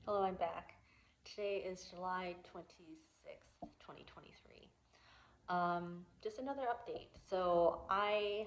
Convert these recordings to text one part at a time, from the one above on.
Hello, I'm back. Today is July 26th, 2023. Just another update. So I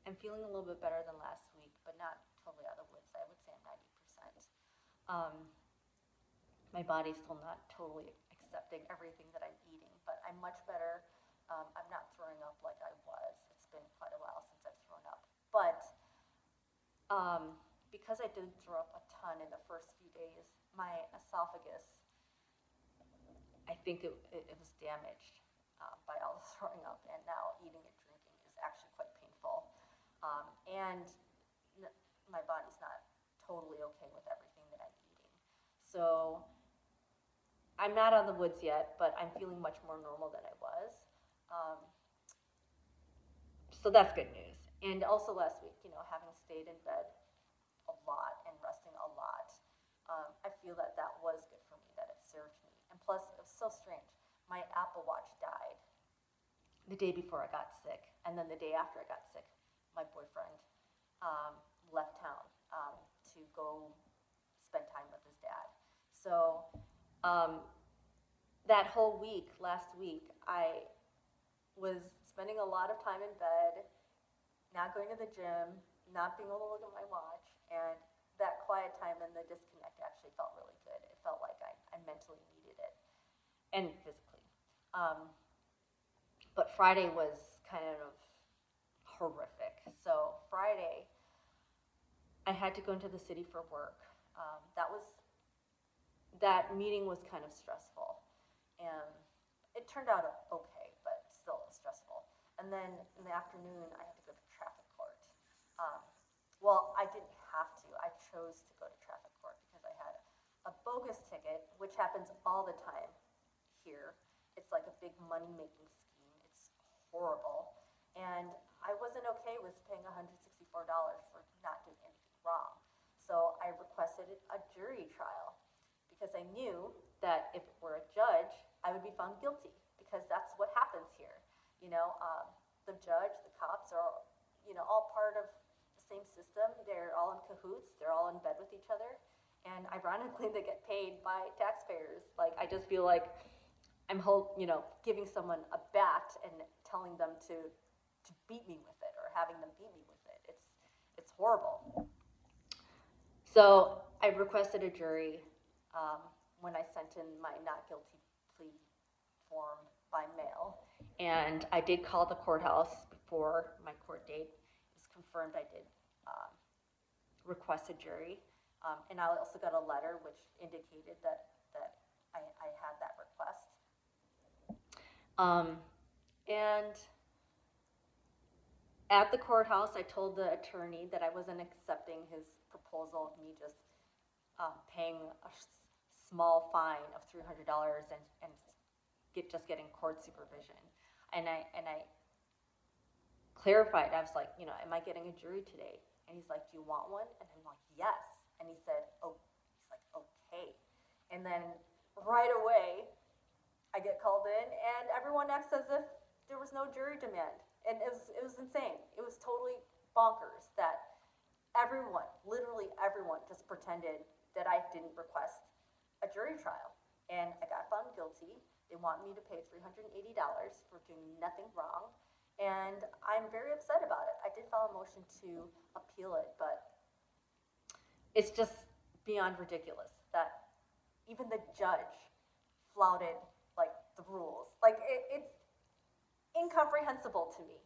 am feeling a little bit better than last week, but not totally out of the woods. I would say I'm 90%. Um, my body's still not totally accepting everything that I'm eating, but I'm much better. I'm not throwing up like I was. It's been quite a while since I've thrown up. But because I did throw up a ton in the first few days, my esophagus, I think it was damaged by all the throwing up, and now eating and drinking is actually quite painful. And my body's not totally okay with everything that I'm eating. So I'm not out of the woods yet, but I'm feeling much more normal than I was. Um, so that's good news. And also last week, having stayed in bed a lot and resting a lot, I feel that that was good for me, that it served me. And plus, it was so strange. My Apple Watch died the day before I got sick, and then the day after I got sick, my boyfriend um, left town to go spend time with his dad. So um, that whole week, last week, I was spending a lot of time in bed, not going to the gym, not being able to look at my watch, and that quiet time and the disconnect actually felt really good. It felt like I mentally needed it, and physically. Um, but Friday was kind of horrific. So Friday, I had to go into the city for work. That meeting was kind of stressful, and it turned out okay, but still stressful. And then in the afternoon, I had to go to traffic court. Um, well, I didn't have to. I chose to go to traffic court because I had a bogus ticket, which happens all the time here. It's like a big money making scheme. It's horrible. And I wasn't okay with paying $164 for not doing anything wrong. So I requested a jury trial because I knew that if it were a judge, I would be found guilty because that's what happens here. The judge, the cops are, all part of the same system. They're all in cahoots. They're all in bed with each other. And ironically, they get paid by taxpayers. Like, I just feel like giving someone a bat and telling them to beat me with it or having them beat me with it. It's horrible. So I requested a jury um, when I sent in my not guilty plea form by mail, and I did call the courthouse before my court date. It was confirmed I did um, request a jury, and I also got a letter which indicated that I had that request. Um, and at the courthouse, I told the attorney that I wasn't accepting his proposal of me just paying a small fine of $300 and just getting court supervision. And I clarified. I was like, am I getting a jury today? And he's like, do you want one? And I'm like, yes. And he said, oh, he's like, okay. And then right away, I get called in, and everyone acts as if there was no jury demand, and it was insane. It was totally bonkers that everyone, literally everyone, just pretended that I didn't request a jury trial, and I got found guilty. They want me to pay $380 for doing nothing wrong, and I'm very upset about it. I did file a motion to appeal it, but it's just beyond ridiculous that even the judge flouted like the rules. Like it's incomprehensible to me.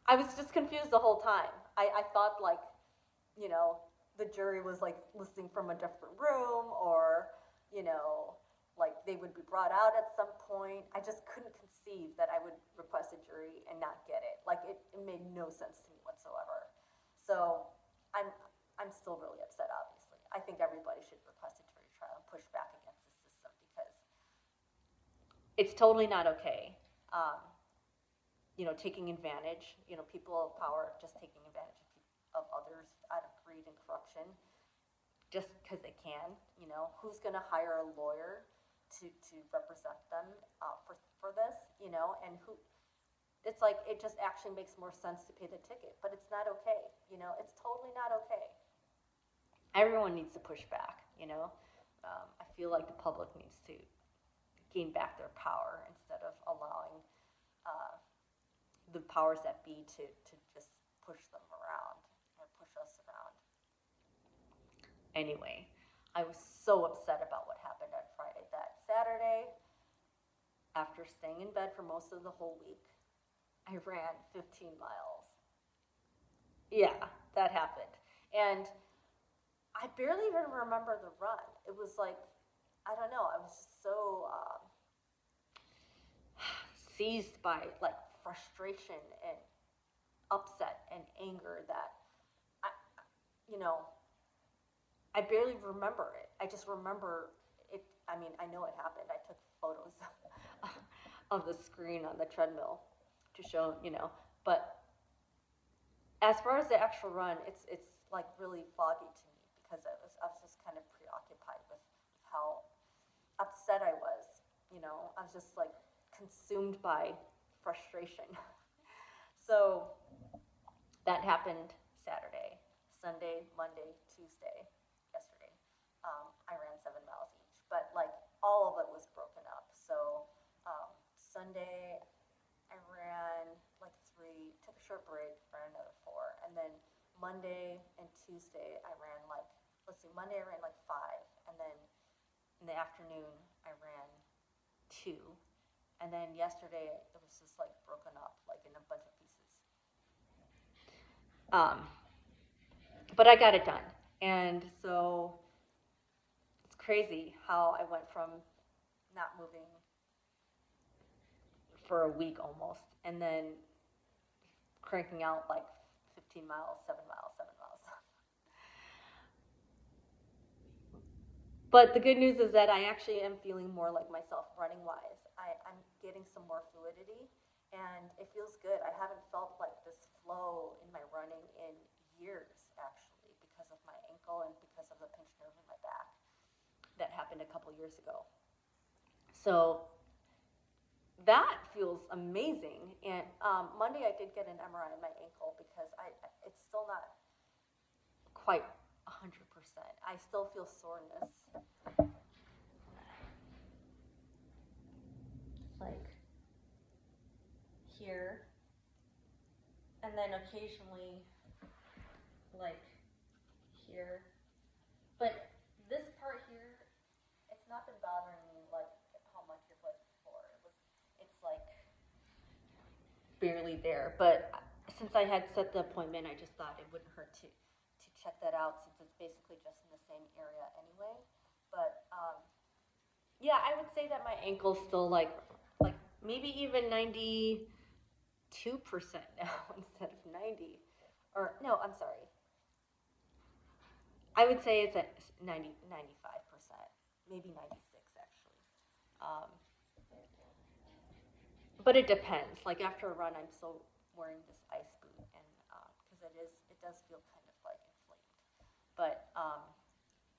I was just confused the whole time. I thought like, you know, the jury was like listening from a different room, or, you know, like they would be brought out at some point. I just couldn't conceive that I would request a jury and not get it. Like it made no sense to me whatsoever. So I'm I'm still really upset, obviously. I think everybody should request a jury trial and push back against the system because it's totally not okay. Um, taking advantage, people of power just taking advantage of others out of greed and corruption just because they can. Who's going to hire a lawyer to represent them for this, and who, it's like it just actually makes more sense to pay the ticket, but it's not okay. It's totally not okay. Everyone needs to push back. I feel like the public needs to gain back their power instead of allowing uh, the powers that be to just push them around or push us around. Anyway, I was so upset about what happened on Friday. That Saturday, after staying in bed for most of the whole week, I ran 15 miles. Yeah, that happened. And I barely even remember the run. It was like, I don't know, I was just so seized by like frustration and upset and anger that I, you know, I barely remember it. I just remember it. I mean, I know it happened. I took photos of the screen on the treadmill to show, but as far as the actual run, it's like really foggy to me because I was just kind of preoccupied with how upset I was. I was just like consumed by frustration. So that happened Saturday, Sunday, Monday, Tuesday, yesterday. I ran 7 miles each, but like all of it was broken up. So Sunday I ran like three, took a short break, ran another four, and then Monday and Tuesday I ran like, let's see, Monday I ran like five, and then in the afternoon I ran two, and then yesterday it was just like broken up like in a bunch of pieces. Um, but I got it done, and so it's crazy how I went from not moving for a week almost, and then cranking out like 15 miles, 7 miles, 7 miles. But the good news is that I actually am feeling more like myself running wise. I'm getting some more fluidity and it feels good. I haven't felt like this flow in my running in years actually because of my ankle and because of the pinched nerve in my back that happened a couple years ago. So that feels amazing. And Monday I did get an MRI in my ankle because it's still not quite 100%. I still feel soreness. Like here, and then occasionally like here. But this part here, it's not been bothering me like how much it was before. It's like barely there. But since I had set the appointment, I just thought it wouldn't hurt to check that out since it's basically just in the same area anyway. But yeah, I would say that my ankle's still like maybe even 92% now instead of 90. Or no, I'm sorry. I would say it's at 90, 95%, maybe 96 actually. Um, but it depends. Like after a run, I'm still wearing this ice boot, and because it does feel kind of like inflamed. But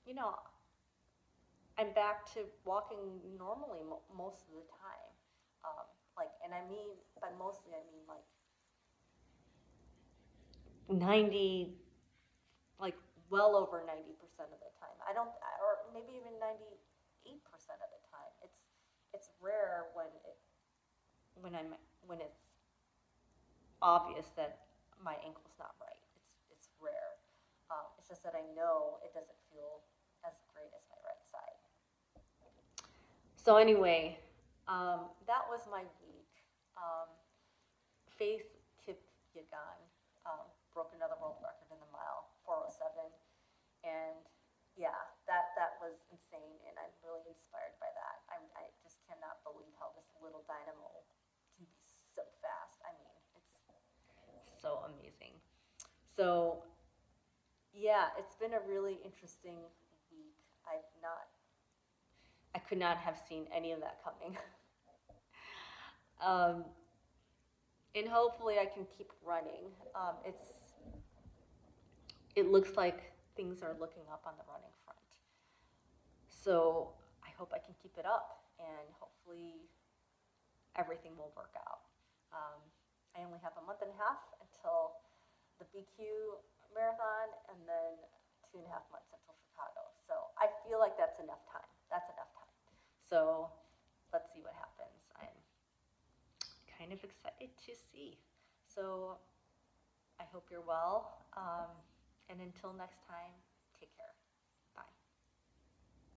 you know, I'm back to walking normally most of the time. Like, and I mean by mostly, I mean like 90, like well over 90% of the time. I don't, or maybe even 98% of the time. It's rare when I'm when it's obvious that my ankle's not right. It's rare. It's just that I know it doesn't feel as great as my right side. So anyway, that was my week. Um, Faith Kipyegon broke another world record in the mile, 4:07, and yeah, that was insane, and I'm really inspired by that. I just cannot believe how this little dynamo can be so fast. I mean, it's so amazing. So yeah, it's been a really interesting week. I could not have seen any of that coming. um, and hopefully I can keep running. It looks like things are looking up on the running front. So I hope I can keep it up, and hopefully everything will work out. Um, I only have a month and a half until the BQ marathon, and then 2.5 months until Chicago. So I feel like that's enough time. That's enough time. So let's see what happens. I'm kind of excited to see. So I hope you're well. And until next time, take care.